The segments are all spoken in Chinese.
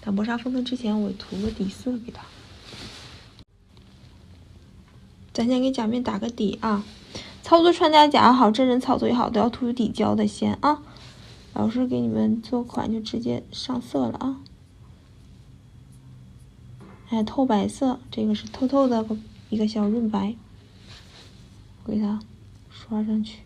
打磨砂封层之前，我涂个底色给它。咱先给甲面打个底啊。操作穿戴甲也好，真人操作也好，都要涂底胶的先啊。老师给你们做款就直接上色了啊。哎，透白色，这个是透透的一个小润白，给它刷上去。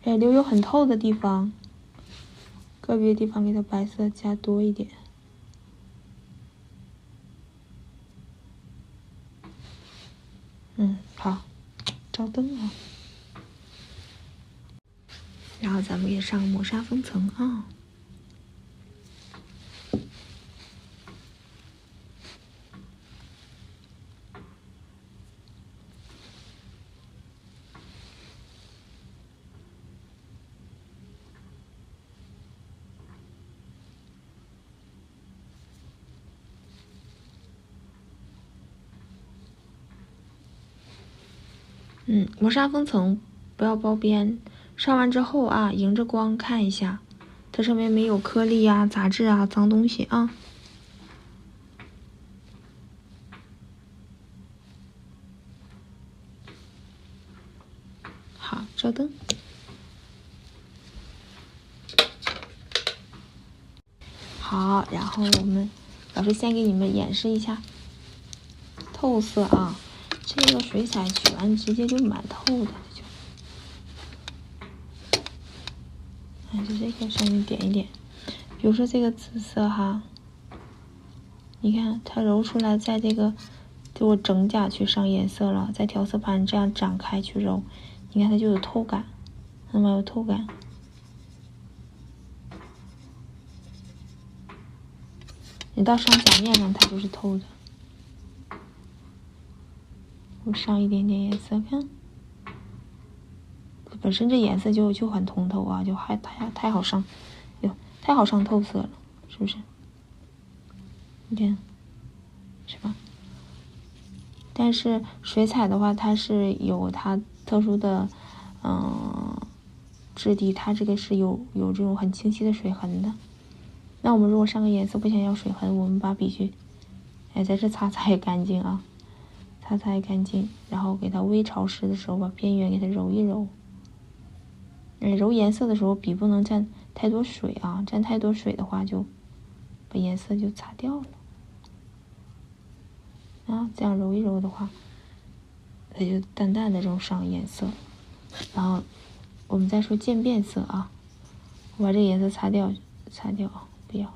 哎，留有很透的地方，个别地方给它白色加多一点。好，照灯啊。然后咱们给上磨砂封层啊。磨砂封层不要包边，上完之后啊，迎着光看一下，它上面没有颗粒啊、杂质啊、脏东西啊。好，照灯。好，然后老师先给你们演示一下透色啊。这个水彩取完直接就蛮透的，就这个上面点一点，比如说这个紫色哈，你看它揉出来，在这个就我整甲去上颜色了，在调色盘这样展开去揉，你看它就有透感，那么有透感。你到上甲面上它就是透的。我上一点点颜色，看，本身这颜色就很通透啊，就太好上，太好上透色了，是不是？你看，是吧？但是水彩的话，它是有它特殊的质地，它这个是有这种很清晰的水痕的。那我们如果上个颜色不想要水痕，我们把笔去，在这擦也干净啊。擦也干净，然后给它微潮湿的时候，把边缘给它揉一揉。揉颜色的时候，笔不能沾太多水啊，沾太多水的话，就把颜色就擦掉了。啊，这样揉一揉的话，它就淡淡的这种上颜色。然后我们再说渐变色啊，我把这个颜色擦掉，不要。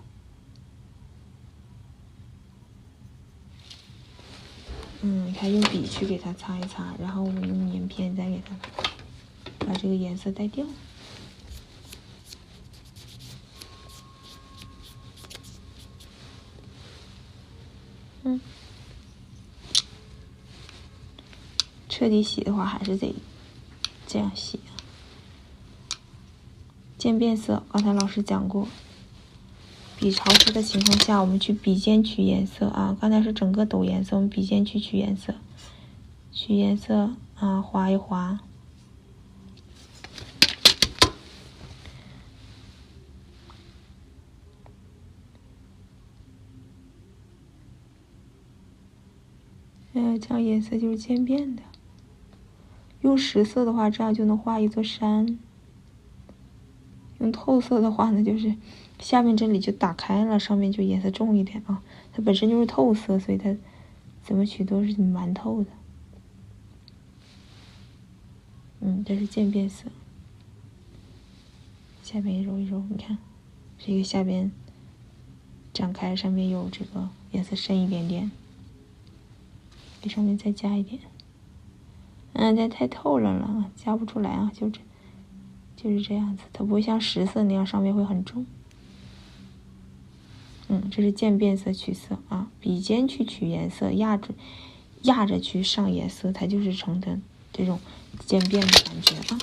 你看用笔去给它擦一擦，然后我们用粘片再给它把这个颜色带掉。彻底洗的话还是得这样洗。渐变色，刚才老师讲过，笔潮湿的情况下，我们去笔尖取颜色啊。刚才是整个抖颜色，我们笔尖去取颜色，啊，划一划。这样颜色就是渐变的。用实色的话，这样就能画一座山。用透色的话呢，就是下面这里就打开了，上面就颜色重一点啊。它本身就是透色，所以它怎么取都是蛮透的。这是渐变色。下边揉一揉，你看，这个下边展开，上面有这个颜色深一点点，给上面再加一点。这太透了，加不出来啊，就是这样子，它不会像实色那样上面会很重。这是渐变色取色啊，笔尖去取颜色，压着去上颜色，它就是成的这种渐变的感觉啊。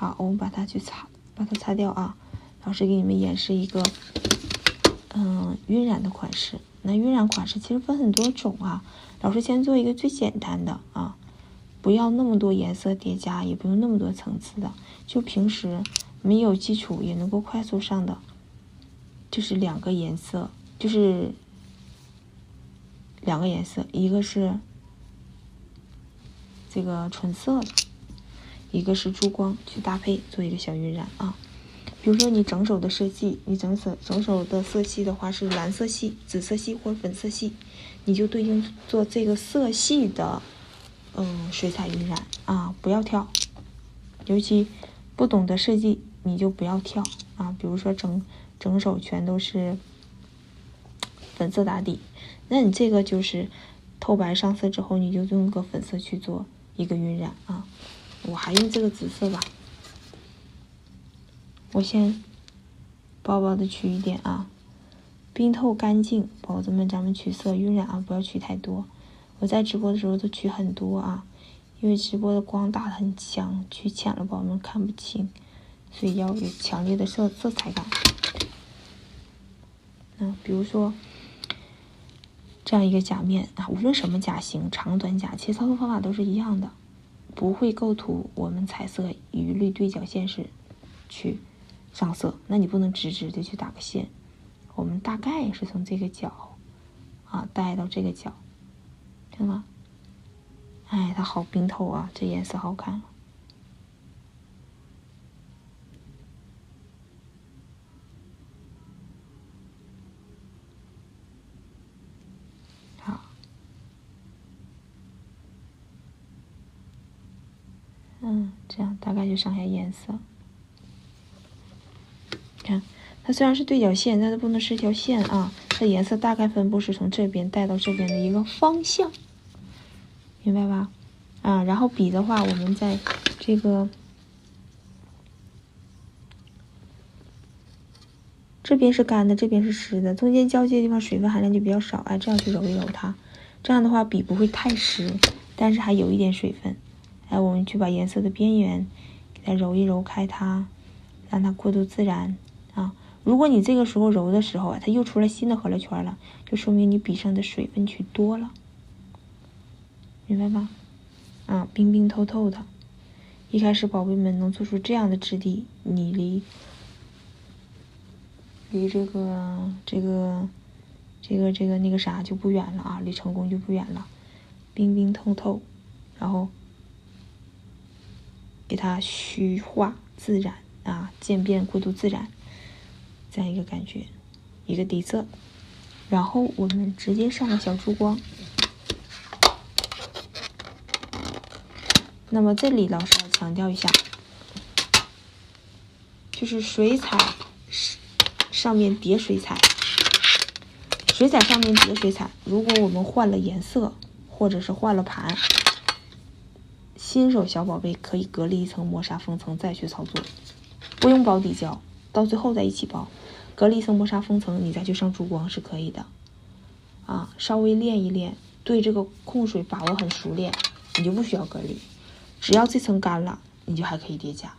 好，我们把它擦掉啊。老师给你们演示一个晕染的款式。那晕染款式其实分很多种啊，老师先做一个最简单的啊，不要那么多颜色叠加，也不用那么多层次的，就平时没有基础也能够快速上的，就是两个颜色，一个是这个纯色的，一个是珠光，去搭配做一个小晕染啊。比如说你整手的设计，你整手的色系的话是蓝色系、紫色系或者粉色系，你就对应做这个色系的水彩晕染啊，不要跳。尤其不懂得设计，你就不要跳啊。比如说整手全都是粉色打底，那你这个就是透白上色之后，你就用个粉色去做一个晕染啊。我还用这个紫色吧。我先薄薄的取一点啊，冰透干净，宝子们咱们取色晕染啊，不要取太多。我在直播的时候都取很多啊，因为直播的光打得很强，取浅了宝宝们看不清，所以要有强烈的色彩感。比如说这样一个甲面啊，无论什么甲型，长短甲，其实操作方法都是一样的。不会构图，我们彩色一律对角线是去上色，那你不能直直的去打个线，我们大概是从这个角啊带到这个角，看到吗？哎，它好冰透啊，这颜色好看。好，这样大概就上下颜色。看，它虽然是对角线，但是不能是条线啊。它颜色大概分布是从这边带到这边的一个方向，明白吧？啊，然后笔的话，我们在这个这边是干的，这边是湿的，中间交接的地方水分含量就比较少，哎，这样去揉一揉它，这样的话笔不会太湿，但是还有一点水分。哎，我们去把颜色的边缘给它揉一揉开它，让它过渡自然啊。如果你这个时候揉的时候啊，它又出来新的合了圈了，就说明你笔上的水分去多了，明白吧？啊，冰冰透透的。一开始宝贝们能做出这样的质地，你离这个那个啥就不远了啊，离成功就不远了。冰冰透透，然后给它虚化自然啊，渐变过渡自然，这样一个感觉，一个底色。然后我们直接上个小珠光。那么这里老师要强调一下，就是水彩上面叠水彩，水彩上面叠水彩，如果我们换了颜色或者是换了盘，新手小宝贝可以隔离一层磨砂封层再去操作，不用包底胶，到最后再一起包，隔离一层磨砂封层，你再去上珠光是可以的啊。稍微练一练，对这个控水把握很熟练，你就不需要隔离，只要这层干了，你就还可以叠加。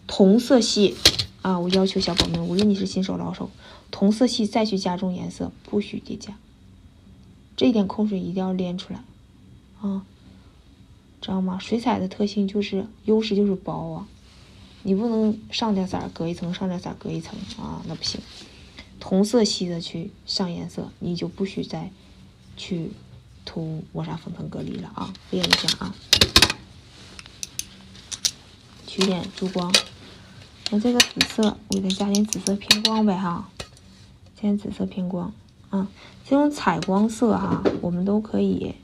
同色系啊，我要求小宝们，无论你是新手老手，同色系再去加重颜色，不许叠加。这一点控水一定要练出来啊，知道吗？水彩的特性就是优势就是薄啊，你不能上点色隔一层，上点色隔一层啊，那不行。同色系的去上颜色，你就不许再去涂磨砂封层隔离了啊，练一下啊。取点珠光，那这个紫色我给它加点紫色偏光呗哈，加点紫色偏光啊。这种彩光色哈，我们都可以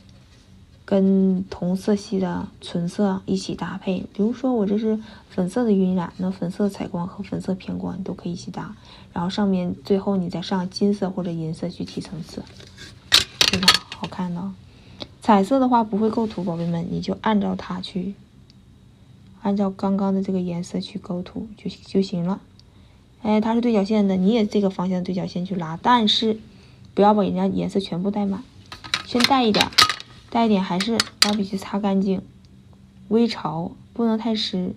跟同色系的纯色一起搭配。比如说我这是粉色的晕染，那粉色彩光和粉色偏光都可以一起搭，然后上面最后你再上金色或者银色去提层次，非常好看的。彩色的话不会构图，宝贝们你就按照它去，按照刚刚的这个颜色去构图就行了。哎，它是对角线的，你也这个方向的对角线去拉，但是不要把人家颜色全部带满，先带一点，还是把笔去擦干净微潮，不能太湿。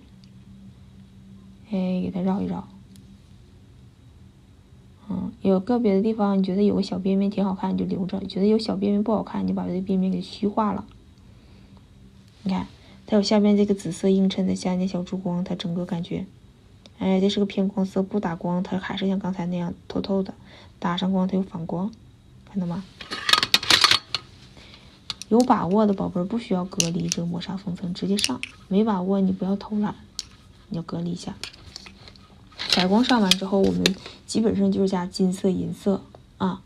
给它绕一绕。有个别的地方你觉得有个小边边挺好看，你就留着；觉得有小边边不好看，你就把这个边边给虚化了。你看，它有下边这个紫色映衬的下面小珠光，它整个感觉，这是个偏光色，不打光它还是像刚才那样透透的，打上光它有反光，看到吗？有把握的宝贝儿不需要隔离这个磨砂封层，直接上；没把握你不要偷懒，你要隔离一下。白光上完之后，我们基本上就是加金色、银色啊。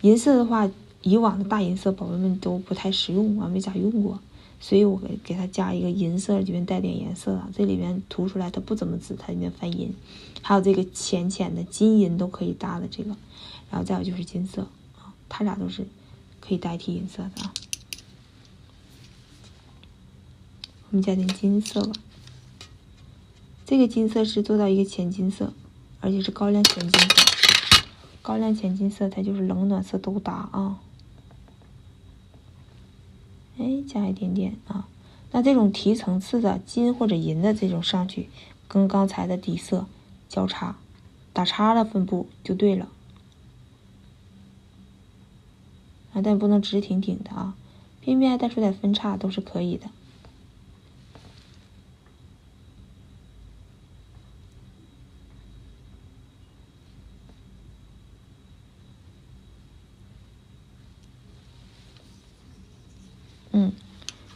银色的话，以往的大银色宝贝们都不太实用，我没咋用过，所以我给它加一个银色，里面带点颜色啊。这里面涂出来它不怎么紫，它里面泛银。还有这个浅浅的金银都可以搭的这个，然后再有就是金色啊，它俩都是可以代替银色的啊。我们加点金色吧。这个金色是做到一个浅金色，而且是高亮浅金色。高亮浅金色它就是冷暖色都搭啊。加一点点啊。那这种提层次的金或者银的这种上去，跟刚才的底色交叉，打叉的分布就对了。但不能直挺挺的啊，边边带出点分叉都是可以的。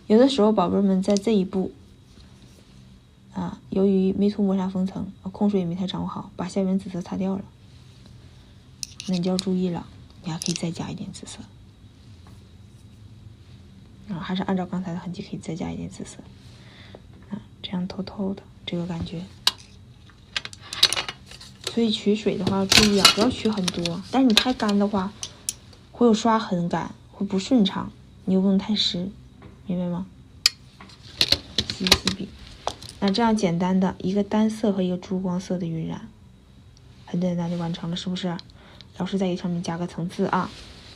有的时候宝贝们在这一步由于没涂磨砂封层，控水也没太掌握好，把下边紫色擦掉了，那你就要注意了，你还可以再加一点紫色还是按照刚才的痕迹可以再加一点紫色这样透透的这个感觉。所以取水的话注意不要取很多，但是你太干的话会有刷痕感，会不顺畅，你又不能太湿，明白吗？洗洗笔，那这样简单的一个单色和一个珠光色的晕染，很简单就完成了，是不是？老师在一上面加个层次啊，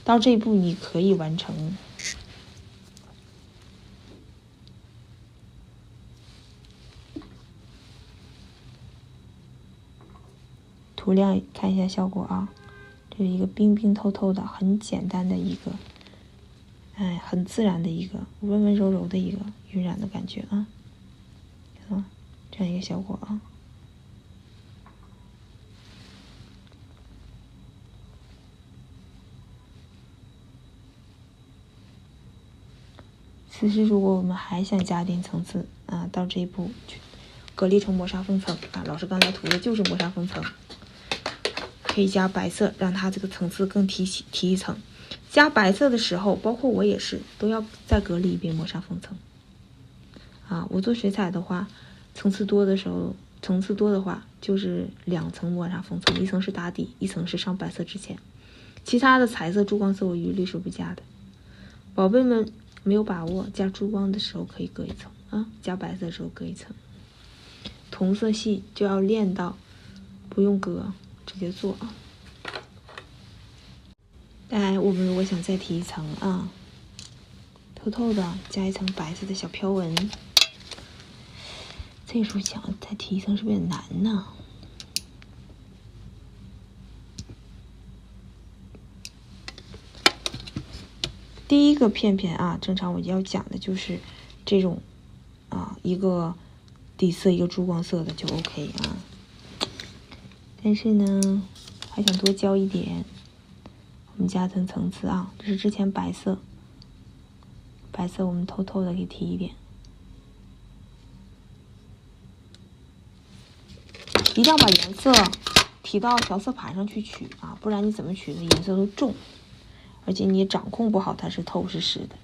到这一步你可以完成。涂亮看一下效果啊，这是一个冰冰透透的，很简单的一个，很自然的一个温温柔柔的一个晕染的感觉啊，这样一个效果啊。此时如果我们还想加点层次到这一步隔离成磨砂封层老师刚才涂的就是磨砂封层，可以加白色，让它这个层次更提一层。加白色的时候，包括我也是，都要再隔离一遍磨砂封层我做水彩的话，层次多的话就是2层磨砂封层，一层是打底，一层是上白色之前。其他的彩色、珠光色我一律是不加的。宝贝们没有把握，加珠光的时候可以隔一层加白色的时候隔一层。同色系就要练到不用隔，直接做我们如果想再提一层透透的加一层白色的小飘纹，这时候想再提一层是不是有点难呢？第一个片片正常我要讲的就是这种一个底色一个珠光色的就 OK 但是呢还想多浇一点，我们加层次这是之前白色我们透透的给提一点，一定要把颜色提到调色盘上去取不然你怎么取的颜色都重，而且你也掌控不好它是透是湿的。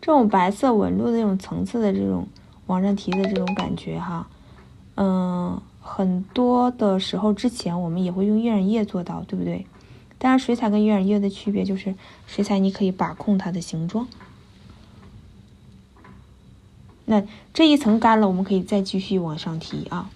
这种白色纹路的这种层次的这种往上提的这种感觉很多的时候之前我们也会用晕染液做到，对不对？但是水彩跟晕染液的区别就是水彩你可以把控它的形状那这一层干了，我们可以再继续往上提啊。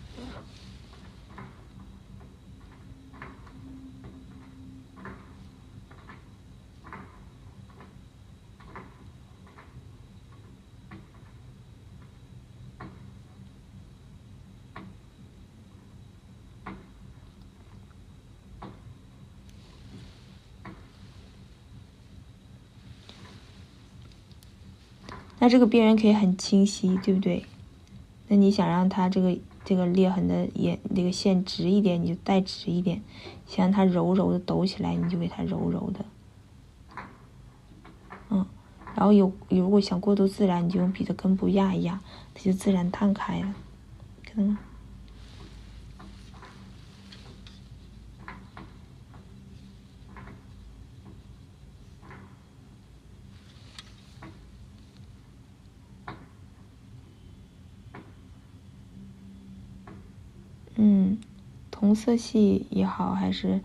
那这个边缘可以很清晰，对不对？那你想让它这个裂痕的这个线直一点，你就带直一点；想让它柔柔的抖起来，你就给它柔柔的。然后如果想过度自然，你就用笔的根部压一压，它就自然摊开了，看到吗？同色系也好，还是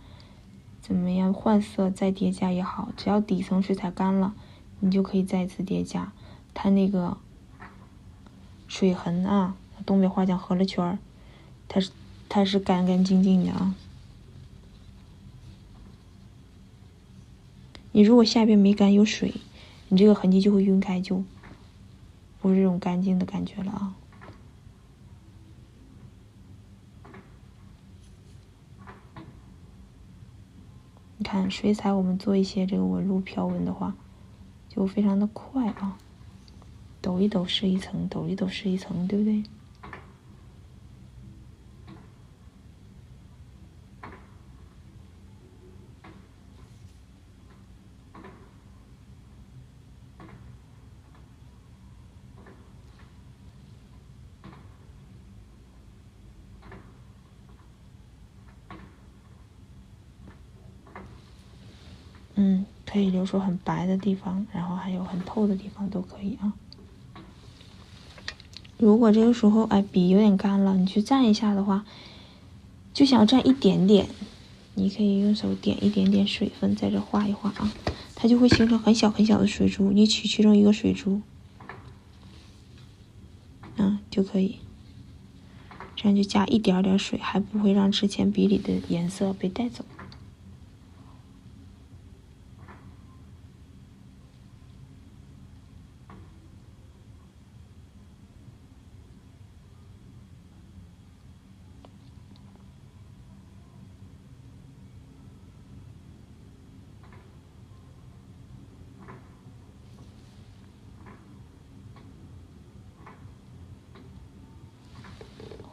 怎么样换色再叠加也好，只要底层水彩干了，你就可以再次叠加。它那个水痕啊，东北话讲合了圈儿，它是干干净净的啊。你如果下边没干有水，你这个痕迹就会晕开，就不是这种干净的感觉了啊。你看水彩，我们做一些这个纹路飘纹的话，就非常的快啊，抖一抖是一层，抖一抖是一层，对不对？可以留出很白的地方，然后还有很透的地方都可以啊。如果这个时候笔有点干了，你去蘸一下的话，就想蘸一点点，你可以用手点一点点水分在这画一画啊，它就会形成很小很小的水珠，你取其中一个水珠就可以，这样就加一点点水，还不会让之前笔里的颜色被带走。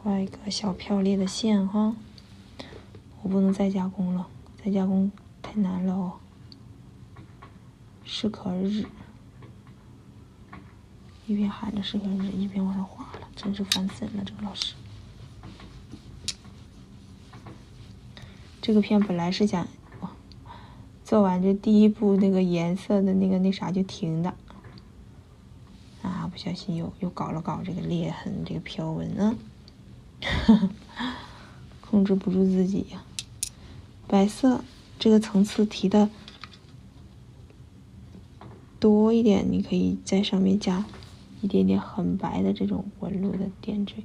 画一个小飘裂的线哈，我不能再加工了，再加工太难了哦。适可而止，一边喊着适可而止，一边往上画了，真是烦死了，这个老师。这个片本来是想做完这第一步那个颜色的那啥就停的，不小心又搞了这个裂痕，这个飘纹啊。控制不住自己呀。白色这个层次提的多一点，你可以在上面加一点点很白的这种纹路的点缀。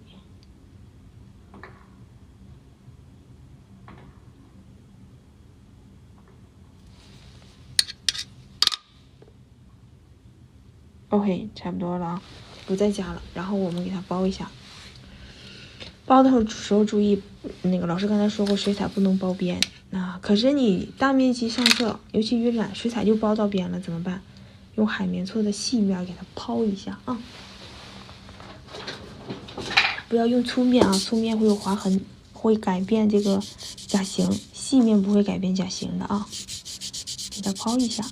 OK， 差不多了啊，不再加了。然后我们给它包一下。包的时候注意，那个老师刚才说过，水彩不能包边可是你大面积上色，尤其晕染，水彩就包到边了，怎么办？用海绵搓的细面给它抛一下啊，不要用粗面啊，粗面会有划痕，会改变这个甲型，细面不会改变甲型的啊，给它抛一下。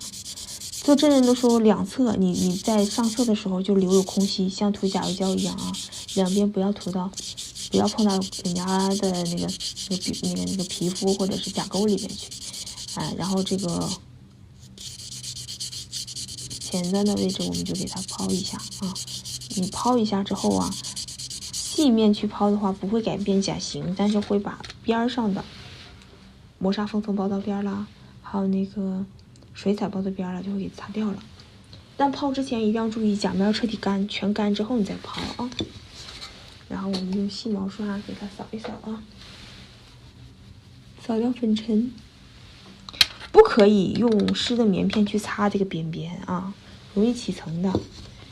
做真人的时候，两侧你在上色的时候就留有空隙，像涂甲油胶一样啊，两边不要涂到。不要碰到人家的那个皮肤或者是甲沟里面去，然后这个前端的位置我们就给它抛一下啊。你抛一下之后啊，细面去抛的话不会改变甲型，但是会把边上的磨砂缝层包到边啦，还有那个水彩包到边了，就会给擦掉了。但泡之前一定要注意，假面要彻底干，全干之后你再泡啊。然后我们用细毛刷给它扫一扫啊，扫掉粉尘。不可以用湿的棉片去擦这个边边啊，容易起层的。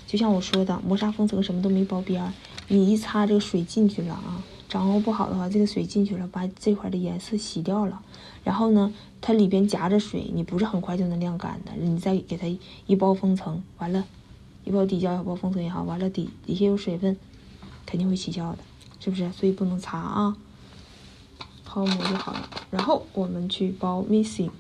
就像我说的，磨砂封层什么都没包边，你一擦这个水进去了啊，掌握不好的话，这个水进去了，把这块的颜色洗掉了。然后呢，它里边夹着水，你不是很快就能晾干的。你再给它一包封层，完了，一包底胶，一包封层也好，完了底下有水分，肯定会起胶的，是不是？所以不能擦啊，泡沫就好了。然后我们去包 missing。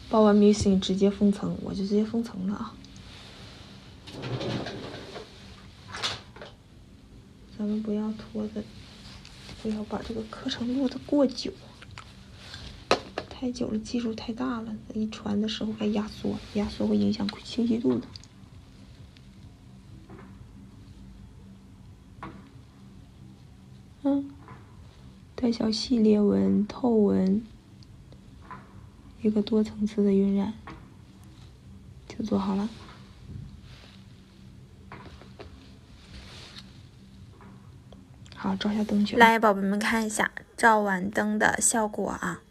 包完 missing 直接封层，我就直接封层了啊。咱们不要拖的，不要把这个课程录得过久，太久了技术太大了，一传的时候该压缩，压缩会影响清晰度的。带小细裂纹、透纹，一个多层次的晕染就做好了。好，照下灯去。来，宝贝们看一下照完灯的效果啊！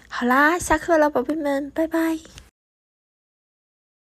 好啦，下课了，宝贝们，拜拜。